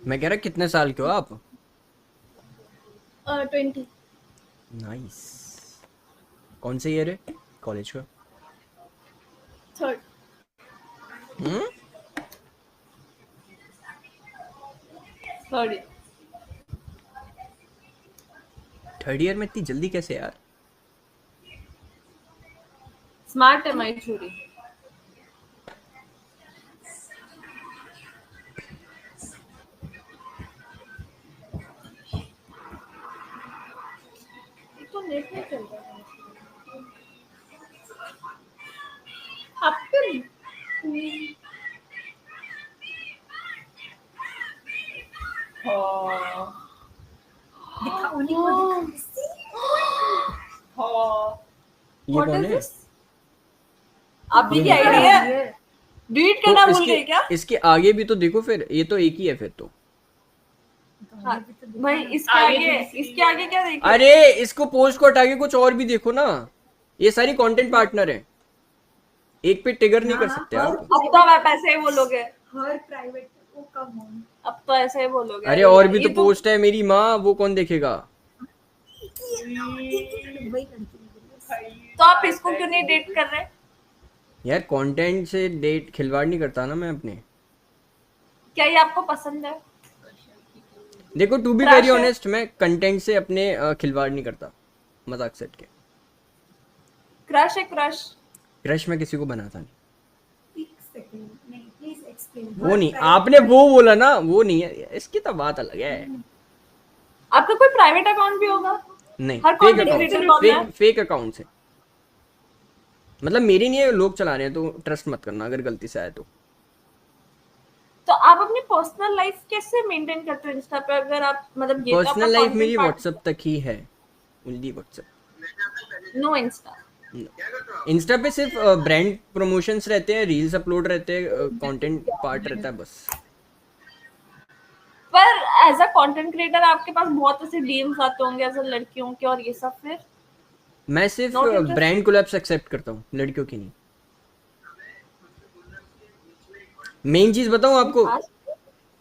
मैं कह रहा कितने साल के हो आप? 20। नाइस। कौन से ईयर है कॉलेज का? थर्ड। हम्म। थर्ड। थर्ड ईयर में इतनी जल्दी कैसे यार? स्मार्ट है माई छुरी। ये तो नेट में चल रहा है आपके। हाँ दिखाओ नहीं को हाँ। ये What कौन is है? this? आपकी ये क्या नहीं आईडी पता। है? डिलीट तो करना भूल इसके गए क्या? इसके आगे भी तो देखो, फिर ये तो एक ही है फिर तो। हाँ, भाई इसके आगे क्या देखे? अरे इसको पोस्ट को हटा के कुछ और भी देखो ना। ये सारी कंटेंट पार्टनर है, एक पे ट्रिगर नहीं कर सकते आप। अब तो आप ऐसे ही बोलोगे। हर प्राइवेट वो कम ऑन। अब तो ऐसे ही बोलोगे। अरे और भी तो पोस्ट है मेरी माँ, वो कौन देखेगा? वही लड़की तो आप इसको क्यों नहीं डेट कर रहे? यार कंटेंट से डेट खिलवाड़ नहीं करता ना मैं अपने। क्या ये आपको पसंद है? देखो टू बी Crush वेरी है? ऑनेस्ट, मैं कंटेंट से अपने खिलवाड़ नहीं करता, मजाक सेट के। क्रश है क्रश। क्रश मैं किसी को बनाता नहीं। एक सेकंड नहीं प्लीज एक्सप्लेन। वो नहीं, आपने वो बोला ना, वो नहीं है, इसकी तो बात अलग है। आपका कोई प्राइवेट अकाउंट भी होगा? नहीं, हर फेक content अकाउंट, creator कौन है? फेक अकाउंट से। मतलब मेरी नहीं है, लोग चला रहे हैं, तो ट्रस्ट मत करना अगर गलती से आए तो। तो आप अपनी पर्सनल लाइफ कैसे मेंटेन करते हो इंस्टा पे? अगर आप मतलब ये तो आपका पर्सनल लाइफ कंटेंट मेरी पार्ट। व्हाट्सएप तक ही है, only WhatsApp. No Insta. Insta पे सिर्फ ब्रांड प्रमोशंस रहते हैं, रील्स अपलोड रहते हैं, कंटेंट पार्ट रहता है बस। पर एज अ कंटेंट क्रिएटर आपके पास बहुत ऐसे डीएम्स आते होंगे ऐसे लड़कियों के और ये सब, फिर मैं सिर्फ not interested? Brand collabs accept करता हूँ, लड़कियों की नहीं। मेन चीज बताऊँ आपको,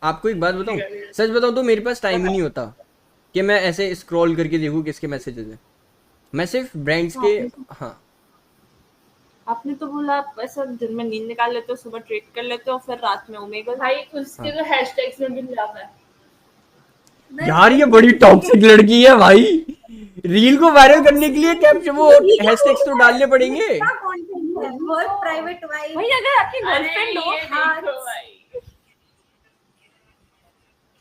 आपको एक बात बताऊँ, सच बताऊँ तो मेरे पास टाइम ही नहीं होता कि मैं ऐसे स्क्रॉल करके देखूँ किसके मैसेजेस हैं। मैं सिर्फ ब्रांड्स के। हाँ। आपने तो बोला आप ऐसा दिन में नींद निकाल लेते हो, सुबह ट्रेड कर लेते हो, फिर रात में ओमेगा। भाई उसके तो हैशटैग्स में भी मिलाता है। यार ये बड़ी टॉक्सिक लड़की है भाई, रील को वायरल करने के लिए कैप्शन वो हैशटैग्स तो डालने पड़ेंगे। क्या कंटेंट है वर्क प्राइवेट वाइफ। भाई अगर आपकी गर्लफ्रेंड हो, ये देखो भाई,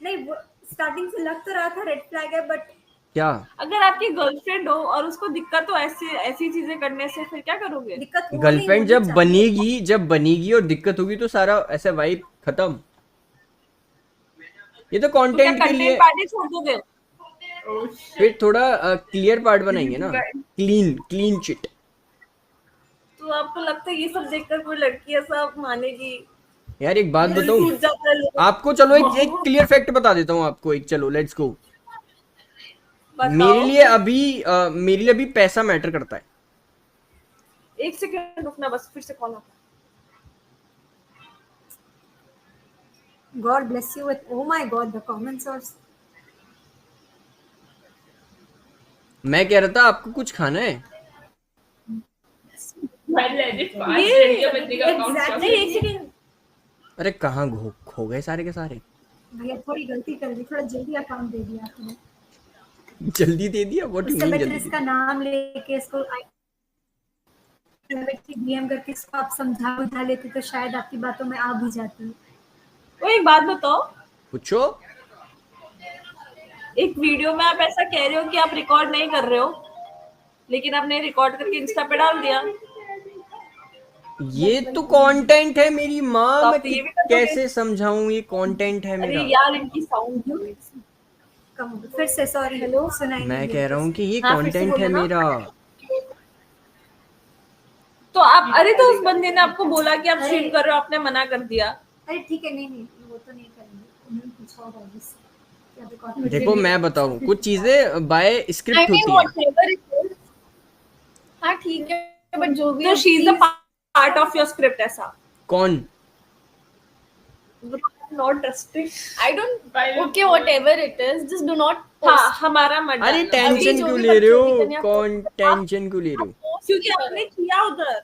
नहीं वो स्टार्टिंग से लग तो रहा था रेड फ्लैग है बट क्या अगर आपकी गर्लफ्रेंड हो और उसको दिक्कत हो ऐसी ऐसी चीजें करने से, फिर क्या करोगे? दिक्कत हो नहीं गर्लफ्रेंड होनी जब चाहिए। बनेगी, जब बनेगी और दिक्कत होगी तो सारा ऐसा वाइब खत्म। ये तो तो क्या कंटेंट के कंटेंट लिए। पार्टी छोड़ दोगे? फिर थोड़ा क्लियर पार्ट बनाएंगे ना, क्लीन क्लीन चिट। तो आपको लगता है ये सब देखकर कोई लड़की ऐसा मानेगी? यार एक बात दिल बताऊं टूट जाता है लोगों आपको, चलो एक क्लियर फैक्ट बता देता हूँ आपको एक, चलो लेट्स गो। का। मेरे बताओ। लिए अभी मेरे लिए अभी पैसा मैटर करता है। एक सेकंड रुकना बस, फिर से कॉल आता है। God bless you with oh my god the comments are मैं कह रहा था आपको कुछ खाना है? भाई लेजिट 5 ये लड़कियां बंदी का अकाउंट नहीं, एक सेकंड। अरे कहाँ खो गए सारे के सारे? भैया थोड़ी गलती कर दी थोड़ा जल्दी अकाउंट दे दिया आपने। जल्दी दे दिया? व्हाट यू उससे मीन बेटर जल्दी इसका नाम लेके इसको डीएम करके इसको आप समझा लेते तो शायद आपकी बातों में आ भी जाती। वो एक बात बताओ, पूछो। एक वीडियो में आप ऐसा कह रहे हो कि आप रिकॉर्ड नहीं कर रहे हो, लेकिन आपने रिकॉर्ड करके इंस्टा पे डाल दिया। ये तो कंटेंट है मेरी माँ, तो मैं आप तो ये भी कर दोगे। कैसे समझाऊं, ये कंटेंट है अरे मेरा। यार इनकी साउंड कम हो फिर से सॉरी हेलो सुनाई मैं नहीं कह दिया रहा हूँ कि ये हाँ, फिर से कंटेंट है बोलो ना। मेरा। तो आप, अरे तो उस बंदे ने आपको बोला कि आप स्ट्रीम कर रहे हो, आपने मना कर दिया। अरे ठीक है नहीं वो तो नहीं करेंगे उन्होंने पूछा होगा obviously, क्या रिकॉर्ड देखो मैं बताऊं, कुछ चीजें बाय स्क्रिप्ट होती हैं। Whatever it is. हाँ ठीक है, बट जो भी तो she is the part of your script ऐसा। कौन? Not trusting. I don't, okay, whatever it is, just do not हाँ post. हमारा मत अरे डालना। टेंशन जो क्यों भी ले रहे बकचोदी हो? करनी है, कौन टेंशन क्यों ले रहे हो? Post क्योंकि करो। आपने किया उधर।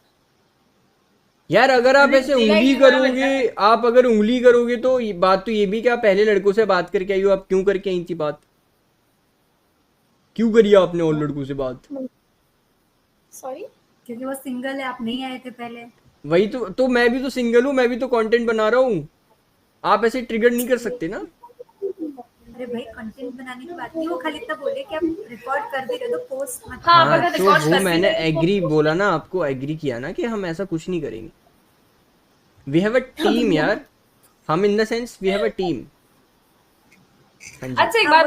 यार अगर आप ऐसे उंगली like करोगे, आप अगर उंगली करोगे तो बात तो ये भी कि आप पहले लड़कों से बात करके आई हो, आप क्यों करके आई थी बात? क्यों करी आपने और लड़कों से बात? Sorry? क्योंकि वो सिंगल है, आप नहीं आए थे पहले। वही तो मैं भी तो सिंगल हूँ, मैं भी तो कंटेंट बना रहा हूँ। आप ऐसे ट्रिगर नहीं कर सकते ना। अरे भाई कंटेंट बनाने की बात नहीं, वो खाली इतना बोले कि आप रिकॉर्ड कर भी रहे हो तो पोस्ट मत हाँ, हाँ अगर तो record वो करती मैंने है तो- एग्री बोला ना, आपको एग्री किया ना कि हम ऐसा कुछ नहीं करेंगे। वी हैव अ टीम यार, हम in the sense we have a team. हाँ जी। अच्छा एक बात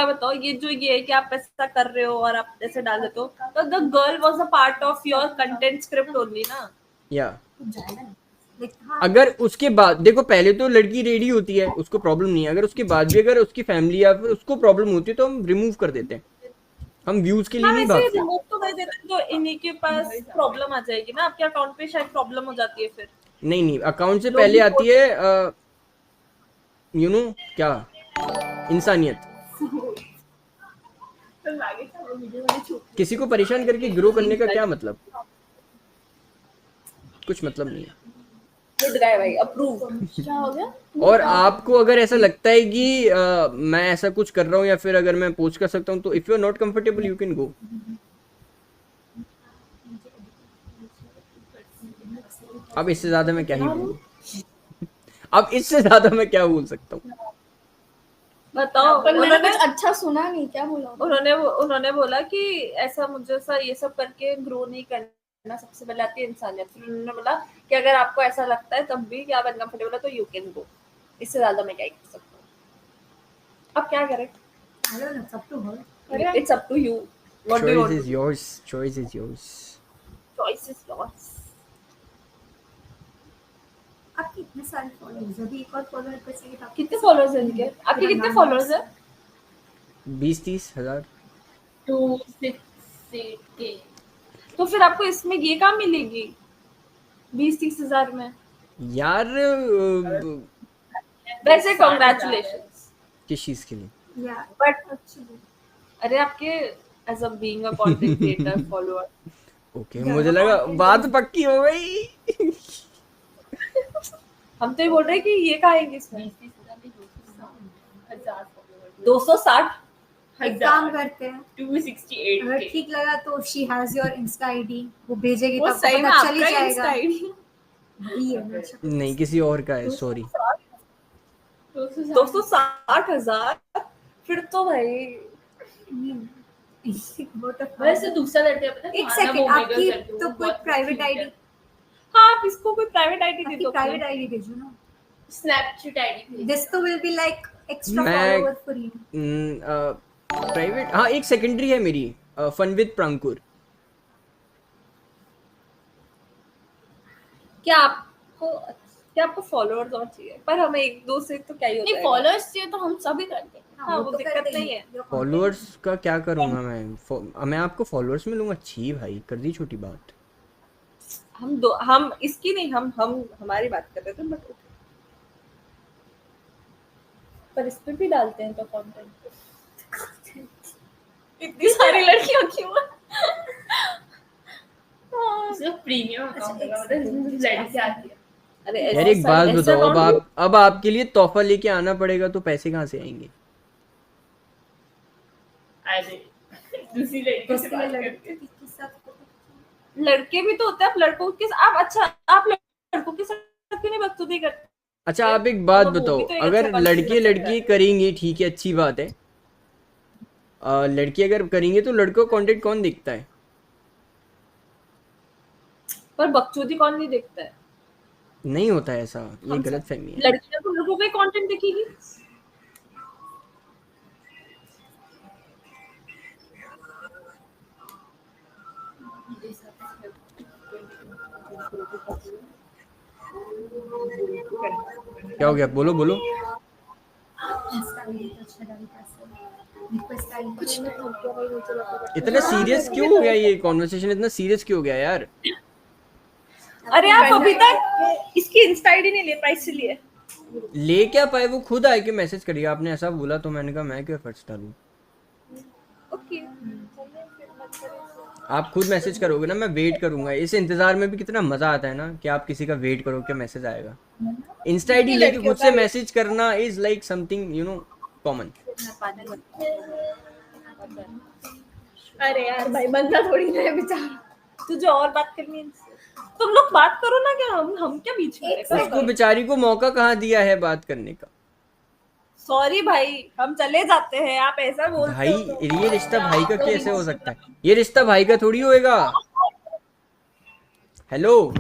बताओ, ये जो ये है कि आप ऐसा कर रहे हो और आप ऐसे डाल देते हो, तो the girl was a part of your content script only ना? या जाएगा। लेकिन हाँ, अगर उसके बाद देखो, पहले तो लड़की रेडी होती है, उसको प्रॉब्लम नहीं है। अगर उसके बाद भी अगर उसकी फैमिली या फिर उसको प्रॉब्लम होती है तो हम रिमूव कर देते हैं। हम व्यूज के लिए हाँ नहीं वैसे भागते। रिमूव तो कर देते हैं, तो इन्हीं के पास प्रॉब्लम आ जाएगी ना, आपके अकाउंट पे शायद प्रॉब्लम हो जाती है फिर। नहीं नहीं, अकाउंट से लोग पहले भी आती है यू नो क्या, इंसानियत। तो आगे से वो वीडियो वाली छूट। किसी को परेशान करके ग्रो करने का क्या मतलब? कुछ मतलब नहीं है। गुड गाय भाई, अप्रूव। क्या हो गया? और आपको अगर ऐसा लगता है कि मैं ऐसा कुछ कर रहा हूँ या फिर अगर मैं पोस्ट कर सकता हूँ, तो if you are not comfortable you can go. अब इससे ज्यादा मैं क्या ही बोलूं? अब इससे ज्यादा मैं क्या बोल सकता हूँ? बताओ। पर मैंने उन्होंने कुछ अच्छा सुना नहीं, क्या बोला? उन्होंने बोला कि ऐसा मुझे सा ये सब करके ग्रो नहीं करना, सबसे पहले आती है इंसानियत। फिर उन्होंने बोला कि अगर आपको ऐसा लगता है तब भी कि आप अनकंफर्टेबल है तो यू कैन गो। इससे ज्यादा मैं क्या ही कर सकता हूँ। अब क्या करें? I don't know, it's up to her. It's up to you, what do you choice want is yours, choice is yours. Choice is yours. आपके इतने सारे फॉलोअर्स, अभी एक और फॉलोअर पे चाहिए था। कितने फॉलोअर्स हैं इनके? आपके कितने फॉलोअर्स हैं? 20-30 हजार। 268K। तो फिर आपको इसमें ये कहाँ मिलेगी 20-30 हजार में? यार वैसे कांग्रेचुलेशंस, किस चीज के लिए? या बट अरे आपके as a being a content creator follower. Okay, मुझे लगा बात पक्की हो गई। हम तो ये बोल रहे हैं कि ये कहाँ आएंगे इसमें 20,000 followers। 260। एक काम करते हैं, 268K। अगर ठीक लगा तो she has your Insta ID, वो भेजेगी वो तब सही तो में पता चल ही आपका जाएगा। Insta ID? वही है ना, अच्छा। नहीं, किसी और का है, सॉरी। 260 हजार? फिर तो भाई वैसे दूसरा लड़के पता है एक तुम्हारा सेकंड, वो आपकी वीडियो करके वो तो कोई बहुत प्राइवेट cute है। आईडी, हाँ आप इसको कोई प्राइवेट आईडी दे आपकी दो प्राइवेट आईडी भेजो ना। Snapchat ID. दिस तो विल बी लाइक एक्स्ट्रा मैं- फॉलोअर फॉर यू। प्राइवेट, हाँ एक सेकेंडरी है मेरी, फन विद प्रांकुर। क्या आपको फॉलोअर्स और चाहिए? पर हमें एक दो से तो क्या ही होता नहीं है। फॉलोअर्स चाहिए तो हम सभी करते हैं। हाँ, वो दिक्कत नहीं है। फॉलोअर्स का क्या करूंगा मैं आपको फॉलोअर्स मिलूंगा? छी भाई, कर दी छोटी बात। हम इसकी नहीं, हम हमारी बात कर रहे थे, बट पर इस पे भी डालते हैं तो कंटेंट। इतनी सारी लड़कियां क्यों? सिर्फ प्रीमियम अकाउंट लगा होता है जिसमें सिर्फ लड़की आती है। अरे यार एक बात बताओ, अब आपके लिए तोहफा लेके आना पड़ेगा तो पैसे कहाँ से आएंगे? अरे दूसरी लड़की से बात करके लड़के भी तो होते हैं। आप लड़कों के आप लड़कों के साथ क्यों नहीं बदतमीजी करते? अच्छा आप एक बात वो भी बताओ, तो एक अगर अच्छा लड़के concept लड़की है। करेंगे ठीक है, अच्छी बात है। लड़की अगर करेंगे तो लड़कों का कंटेंट कौन देखता है? पर बकचोदी कौन नहीं देखता है? नहीं होता है ऐसा, ये गलत फहमी है। लड़कियां तो लड़कों का कंटेंट देखेगी। क्या हो गया? बोलो बोलो। कुछ इतना सीरियस क्यों हो गया ये कॉन्वर्सेशन? इतना सीरियस क्यों हो गया यार? अरे आप अभी तक इसकी इंस्टा आईडी नहीं ले पाए इसलिए। ले क्या पाए, वो खुद आए के मैसेज करिए, आपने ऐसा बोला तो मैंने कहा मैं क्यों एफर्ट्स डालूं। ओके चलिए फिर मत करिए। आप खुद मैसेज करोगे ना, मैं वेट करूंगा। इस इंतजार में भी कितना मजा आता है ना कि आप किसी का वेट करो कि मैसेज आएगा। इंस्टा आईडी लेके खुद से मैसेज करना is like something you know common. अरे यार भाई बंदा थोड़ी ना है बेचारा। तुझे और बात करनी है इनसे? तुम लोग बात करो ना, क्या हम क्या बीच में रहे? उसको बेचारी को मौका कहाँ दिया है बात करने का। सॉरी भाई, हम चले जाते हैं, आप ऐसा बोलते भाई हो तो। ये रिश्ता भाई का कैसे हो सकता है, ये रिश्ता भाई का थोड़ी होएगा। हेलो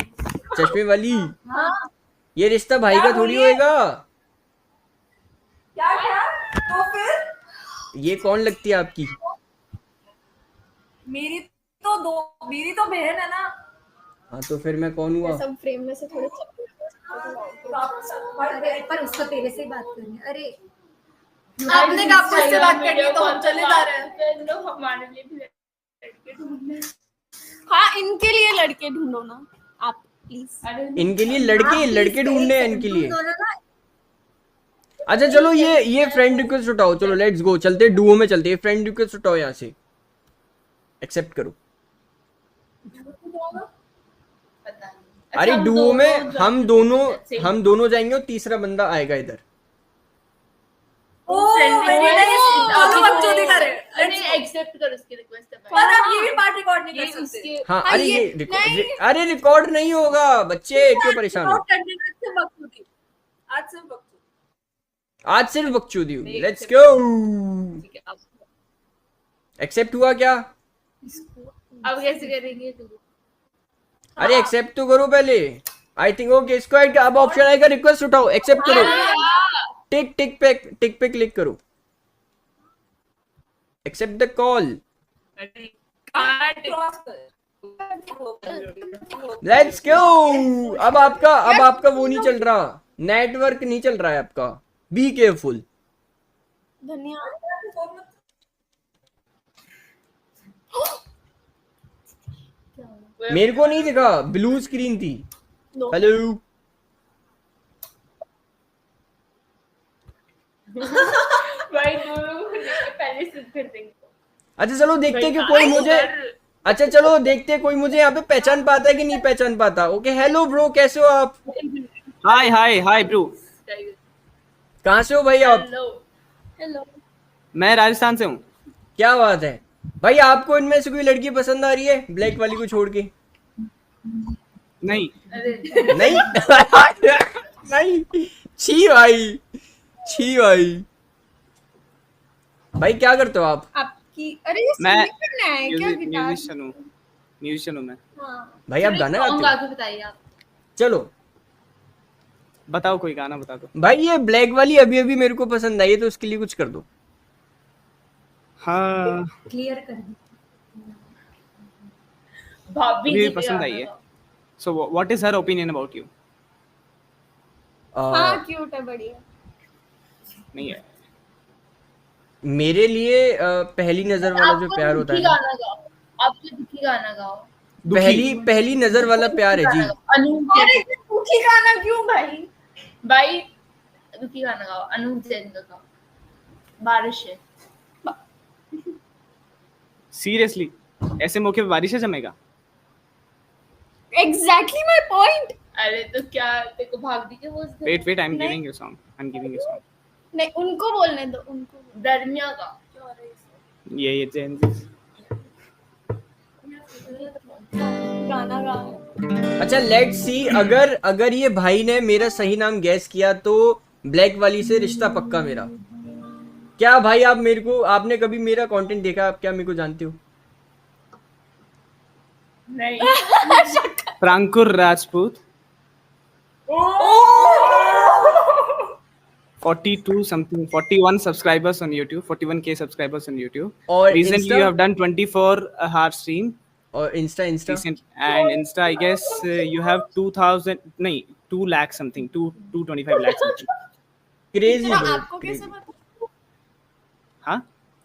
चश्मे वाली, हाँ ये रिश्ता भाई का थोड़ी होएगा। क्या क्या? तो फिर ये कौन लगती है आपकी? मेरी मेरी तो बहन है ना। हाँ तो फिर मैं कौन हुआ? सब फ्रेम में से थोड़े अरे पर उसको तेरे से ही बात करनी है। अरे आपने कहा आपको इससे बात करनी है तो हम चले जा रहे हैं। लोग हमारे लिए भी लड़के ढूंढने। हाँ इनके लिए लड़के ढूंढो ना आप प्लीज। इनके लिए लड़के ढूंढने हैं इनके लिए। दोनों ना अच्छा चलो ये फ्रेंड रिक्वेस्ट उठाओ, चलो लेट्स गो, चलते डुओ में चलते। फ्रेंड रिक्वेस्ट उठाओ यहाँ से, एक्सेप्ट करो। अरे डुओ में हम दोनों जाएंगे और तीसरा बंदा आएगा इधर। एक्सेप्ट कर उसकी रिक्वेस्ट। पर आप ये भी पार्ट रिकॉर्ड नहीं कर सकते। हाँ अरे अरे रिकॉर्ड नहीं होगा बच्चे, क्यों परेशान हो? आज सिर्फ बकचोदी होगी। Let's go. एक्सेप्ट हुआ क्या? अब कैसे करेंगे? अरे एक्सेप्ट तो करो पहले। आई थिंक ओके स्क्वाड का अब ऑप्शन आएगा रिक्वेस्ट उठाओ, एक्सेप्ट करो। टिक पे क्लिक करो, accept the call. Let's go. अब आपका वो नहीं चल रहा, नेटवर्क नहीं चल रहा है आपका, बी केयरफुल। धन्यवाद। मेरे को नहीं दिखा, ब्लू स्क्रीन थी। हेलो भाई पहले से कर देंगे। अच्छा चलो देखते कि कोई मुझे, अच्छा चलो देखते कोई मुझे यहाँ पे पहचान पाता है कि नहीं पहचान पाता। ओके हेलो ब्रो, कैसे हो आप? Hi bro. कहाँ से हो भाई आप? हेलो मैं राजस्थान से हूँ। क्या बात है भाई, आपको इनमें से कोई लड़की पसंद आ रही है ब्लैक वाली को छोड़ के? नहीं नहीं नहीं, छी भाई भाई क्या करते हो आप? आपकी अरे ये मैं सिंगिंग करना है क्या? गिटार? म्यूजिशियन हूँ मैं। हाँ भाई आप गाना गाते हो? बताइए आप। चलो बताओ कोई गाना बता दो। भाई ये ब्लैक वाली अभी मेरे को पसंद आई है तो उसके लिए कुछ कर दो। हाँ क्लियर कर दी। भाभी मुझे जी पसंद आई है। So what is her opinion about you? हाँ क्यूट है, बढ़िया। नहीं है मेरे लिए पहली नजर वाला जो प्यार होता है ना, गाना गाओ, आप जो दुखी गाना गाओ। पहली नजर वाला प्यार है जी। अनूप अरे दुखी गाना क्यों भाई? भाई दुखी गाना गाओ, अनूप जैन का गाओ। बारिश है। सीरियसली ऐसे मौके पे बारिश जमेगा? Exactly my point. अरे तो क्या तेरे को भाग दी क्या वो? Wait I am giving you song. नहीं उनको बोलने दो, उनको। दरमिया का ये जेन जी। गाना गा। अच्छा लेट्स सी, अगर ये भाई ने मेरा सही नाम गैस किया तो ब्लैक वाली से रिश्ता पक्का मेरा। क्या भाई आप मेरे को, आपने कभी मेरा कंटेंट देखा? आप क्या मेरे को जानते हो? नहीं। प्रांकुर Rajput 42 something 41 subscribers on YouTube, 41k subscribers on YouTube. और Recently Insta? you have done 24-hour stream. और Insta Recent, and Insta I guess you have 2 lakh something, 225 lakh something. Crazy आपको कैसे पता? Huh?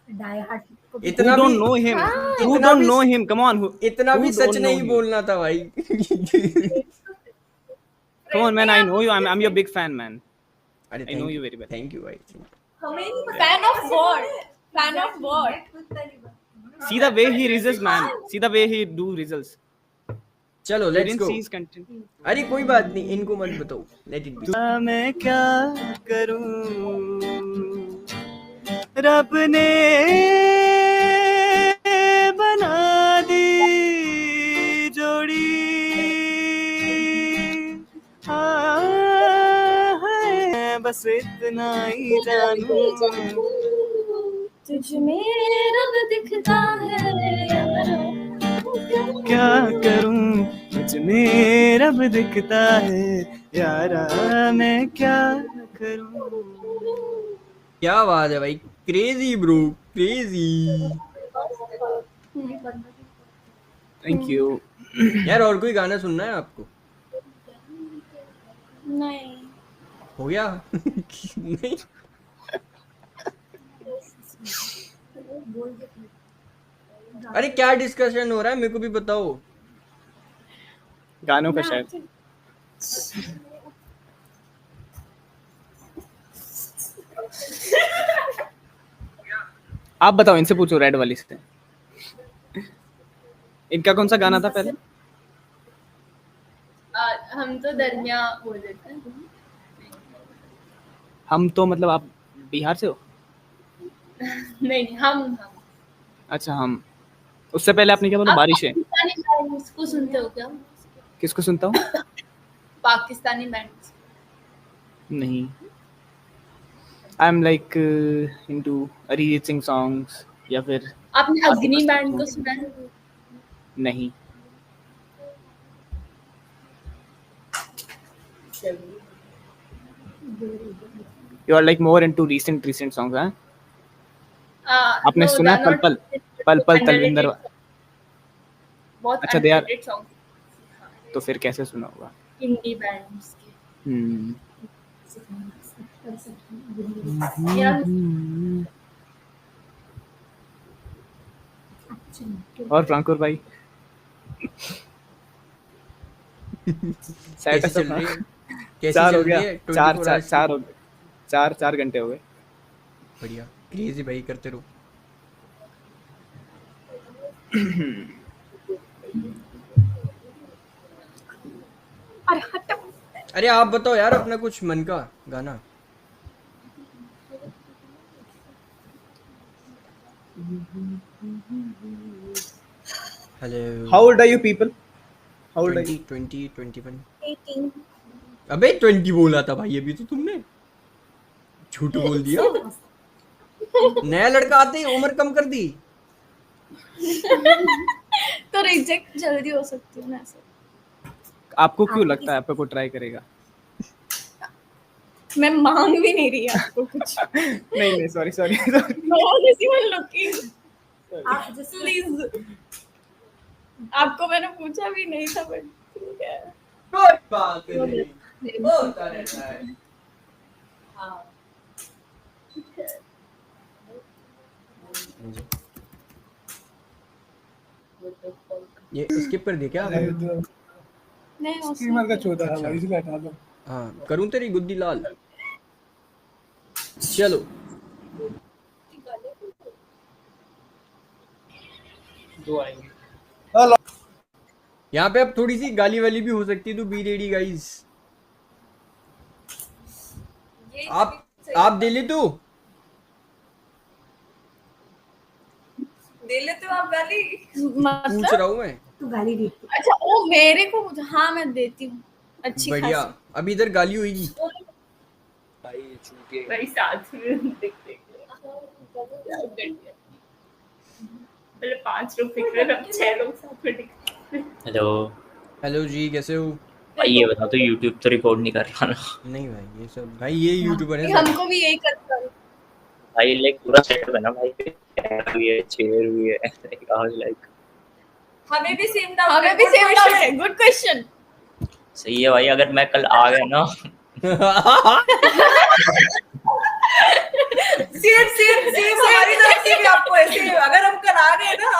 डाई हार्ट को भी इतना Who don't भी know him? Who इतना don't भी- know him? Come on. इतना who भी don't सच know नहीं him? बोलना था भाई। Come on man, I know you. I'm your big fan man. अरे I know you very well. Thank you भाई हमें नहीं पता fan of what fan of what See the way he results, man. See the way he do results. चलो You let's didn't go see his content. अरे कोई बात नहीं इनको मत बताओ लेट इट बी मैं क्या करूं रब ने बना दी जोड़ी हाँ, बस इतना ही जानूं तुझ में रब दिखता है क्या करूं मुझ में रब दिखता है यारा मैं क्या करूं क्या बात है भाई crazy bro crazy thank you यार और कोई गाना सुनना है आपको नहीं हो गया नहीं अरे क्या डिस्कशन हो रहा है मेरे को भी बताओ गानों का शायद आप बताओ इनसे पूछो रेड वाली से इनका कौन सा गाना था पहले हम तो दरमिया बोल देते हैं हम तो मतलब आप बिहार से हो नहीं हम अच्छा हम उससे पहले आपने क्या बोला बारिश है पाकिस्तानी बैंड्स को सुनते हो क्या किसको सुनता हूँ पाकिस्तानी बैंड्स नहीं I am like into Arijit Singh songs या फिर आपने अग्नि बैंड को सुना है नहीं you are like more into recent songs हैं आपने no, सुना they are पल not पल पल underrated. तलविंदर बहुत अच्छा, they are- underrated songs तो फिर कैसे सुना होगा इंडी बैंड्स के हम्म यार और फ्रांकुर भाई सेट कैसी चल रही है कैसी चार हो चल गया रही है 24 चार hours चार हो गए चार घंटे हो गए बढ़िया क्रेजी भाई करते रहो अरे आप बताओ यार अपना कुछ मन का गाना hello how old are you people how old are you 20 21 18 अबे 20 बोला था भाई अभी तो तुमने झूठ बोल दिया नया लड़का आते ही उम्र कम कर दी तो रिजेक्ट जल्दी हो सकती है ना ऐसे आपको क्यों लगता है आपको कोई ट्राई करेगा मैं मांग भी नहीं रही आपको कुछ नहीं sorry no this you looking आप जिसको प्लीज आपको मैंने पूछा भी नहीं था बट ठीक है कोई बात नहीं होता रहता है ये स्किप कर दिया क्या आपने? नहीं स्कीमर का चौथा था अच्छा। भाई इसलिए हटा दो हाँ करूं तेरी गुद्दी लाल चलो दो आएंगे यहाँ पे अब थोड़ी सी गाली वाली भी हो सकती है तो बी रेडी गाइस आप दे ले तो दे लेते हो आप गाली पूछ मतलब रहा हूँ मैं तू गाली दी अच्छा ओ मेरे को हाँ मैं देती हूँ अच्छी बढ़िया खासी अब इधर गाली होगी भाई साथ में देख पहले 5 लोग दिख रहे थे अब 6 लोग साथ में दिख रहे हेलो हेलो जी कैसे हो भाई ये बता तो यूट्यूब तो रिकॉर्ड नहीं कर रहा ना नहीं भाई ये सब भाई ये यूट्यूबर है हमको भी यही करता है भाई लाइक पूरा सेटअप है ना भाई कैमरा भी है चेयर भी है लाइक आई वाज लाइक हमें भी सेम डाउट है गुड क्वेश्चन सही है भाई अगर मैं कल आ गया ना सेम हमारी तरफ से भी आपको ऐसे अगर हम कल आ गए ना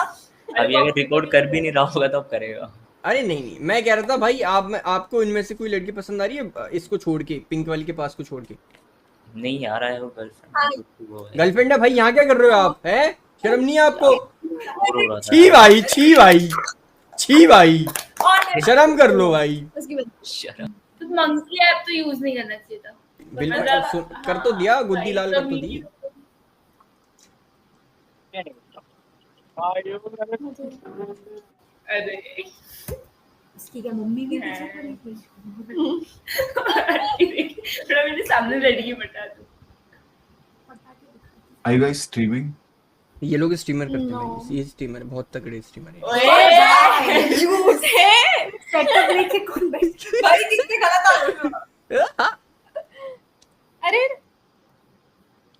अभी अगर रिकॉर्ड कर भी नहीं रहा होगा तो अब करेगा अरे नहीं मैं कह रहा था भाई आपको इनमें से कोई लड़की पसंद आ रही है इसको छोड़ के पिंक वाली के पास को छोड़ के नहीं आ रहा है वो हाँ। गर्लफ्रेंड वो है गर्लफ्रेंड है भाई, यहाँ क्या कर रहे हो आप? हैं, शर्म नहीं है आपको? बोर हो रहा था छी भाई, छी भाई, छी भाई, और शर्म कर लो भाई। उसकी वजह शर्म तो मंकी ऐप तो यूज नहीं करना चाहिए था। बिल्कुल मतलब, कर तो दिया, गुद्दी भाई, लाल तो कर तो दी। अरे उसकी क्या मम्मी भी पीछे पड़ी थी? थोड़ा मेरे सामने लड़की बता दो। Are you guys streaming? ये लोग स्ट्रीमर करते हैं No. भाई, ये स्ट्रीमर बहुत तगड़े स्ट्रीमर है। ओए झूठ है सेटअप लेके कौन बैठ भाई, कितने गलत आदमी। अरे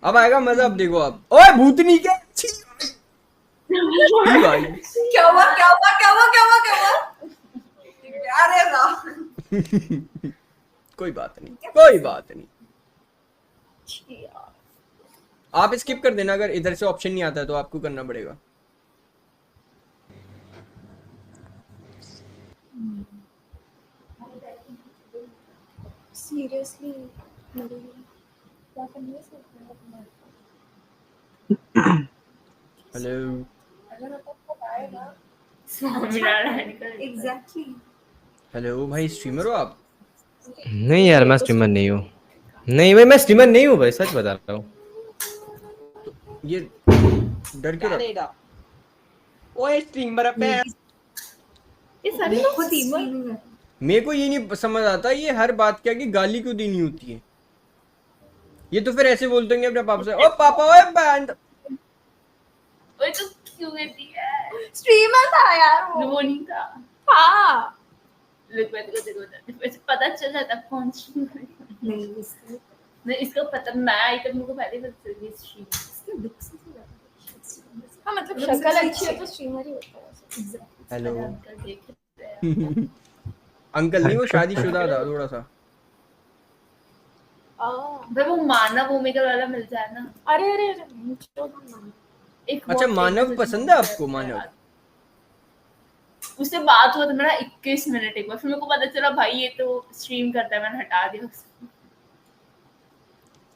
अब आएगा मजा, अब देखो आप। ओए भूतनी क्या, छी छी भाई। क्या हुआ क्या हुआ क्या हुआ क्या हुआ क्या हुआ? अरे ना कोई बात नहीं, कोई बात नहीं, आप स्किप कर देना, अगर इधर से ऑप्शन नहीं आता है तो आपको करना पड़ेगा। सीरियसली हेलो, स्वामीनारायण का एग्जैक्टली। हेलो भाई, स्ट्रीमर हो आप? नहीं यार मैं स्ट्रीमर नहीं हूँ। नहीं भाई मैं स्ट्रीमर नहीं हूँ भाई, सच बता रहा हूँ। ये डर क्यों रहा? ओए स्ट्रीमर पे ये सभी लोग खुद ही मेरे को ये नहीं समझ आता, ये हर बात के आगे गाली क्यों देनी होती है? ये तो फिर ऐसे बोलते होंगे अपने पापा से, ओ पापा ओए बैंड। ओए तो क्यों कहती है? स्ट्रीमर था यार वो नहीं था। हाँ लोग देखो पता चल जाता कौन स्ट्रीमर है। नहीं इसके नहीं इसका पता, मैं आई तक मुझे पहले पता चल गई स्ट्रीम। लुक से तो ज्यादा हाँ मतलब शक्ल अच्छी है तो स्ट्रीमर ही होता है। हेलो अंकल देख रहे हैं। अंकल नहीं, वो शादीशुदा था थोड़ा सा। भाई वो मानव ओमेगा वाला मिल जाए ना। अरे अरे अरे एक अच्छा वो- मानव पसंद है आपको? मानव उससे बात हुआ था मेरा 21 मिनट एक बार, फिर मेरे को पता चला भाई ये तो स्ट्रीम करता है, मैंने हटा दिया उसको।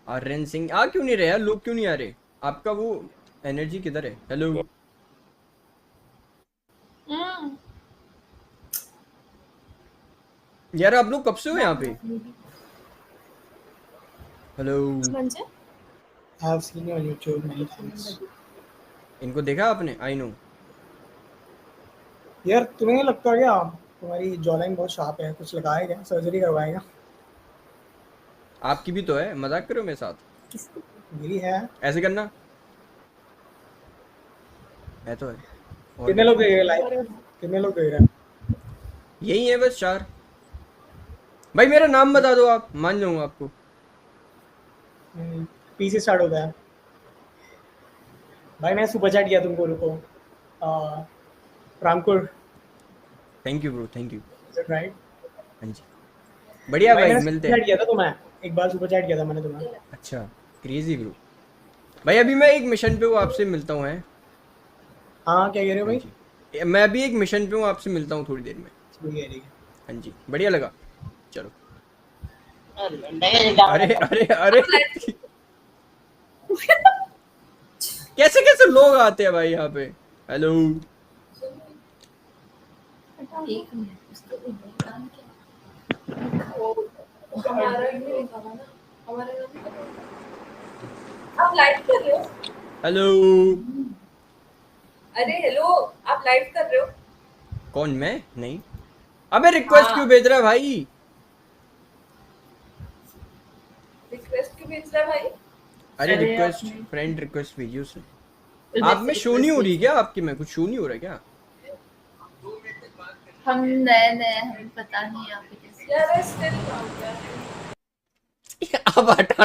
आर्यन सिंह आ क्यों नहीं रहे यार? लोग क्यों नहीं आ रहे? आपका वो एनर्जी किधर है? हेलो यार, आप लोग कब से हो यहाँ पे? हेलो, म्हणजे I have seen you on YouTube many times. इनको देखा आपने? I know. यार तुम्हें नहीं लगता क्या तुम्हारी जॉलाइन बहुत शार्प है, कुछ लगाया क्या, सर्जरी करवाएगा? आपकी भी तो है, मजाक करो मेरे साथ? मेरी है। ऐसे करना है तो है। और कितने लोग देख रहे हैं लाइव? कितने लोग देख रहे हैं? यही है बस 4। भाई मेरा नाम बता दो, आप मान जाऊंगा आपको। पी से स्टार्ट होता है भाई। मैंने सुपर चैट किया तुमको, रुको। Rampur, thank you bro, thank you. Right? हाँ जी, बढ़िया भाई, मैंने मिलते सुपर हैं। चैट किया था तुम्हें एक बार, सुपर चैट किया था मैंने तुम्हें। अच्छा, क्रेजी ब्रो। भाई अभी मैं एक मिशन पे हूँ, आपसे मिलता हूँ। हैं हाँ क्या कह रहे हो भाई? जी, मैं अभी एक मिशन पे हूँ, आपसे मिलता हूँ थोड़ी देर में। ठीक है। हाँ जी, बढ़िया लगा। चलो। अरे अरे अरे कैसे कैसे लोग आते हैं भाई यहाँ पे? हेलो एक मिनट उसको काम क्या आप लाइव कर रहे हो? हेलो। अरे हेलो, आप लाइव कर रहे हो? कौन, मैं? नहीं। अबे रिक्वेस्ट क्यों भेज रहा है भाई? रिक्वेस्ट क्यों भेज रहा है भाई? अरे अरे रिक्वेस्ट, आपने- फ्रेंड रिक्वेस्ट भेजी उसने। आप में शो नहीं हो रही क्या? आपकी में कुछ शो नहीं हो रहा क्या? हम नए नए, हमें पता नहीं यहाँ पे कैसे। यार स्टिल अब हटा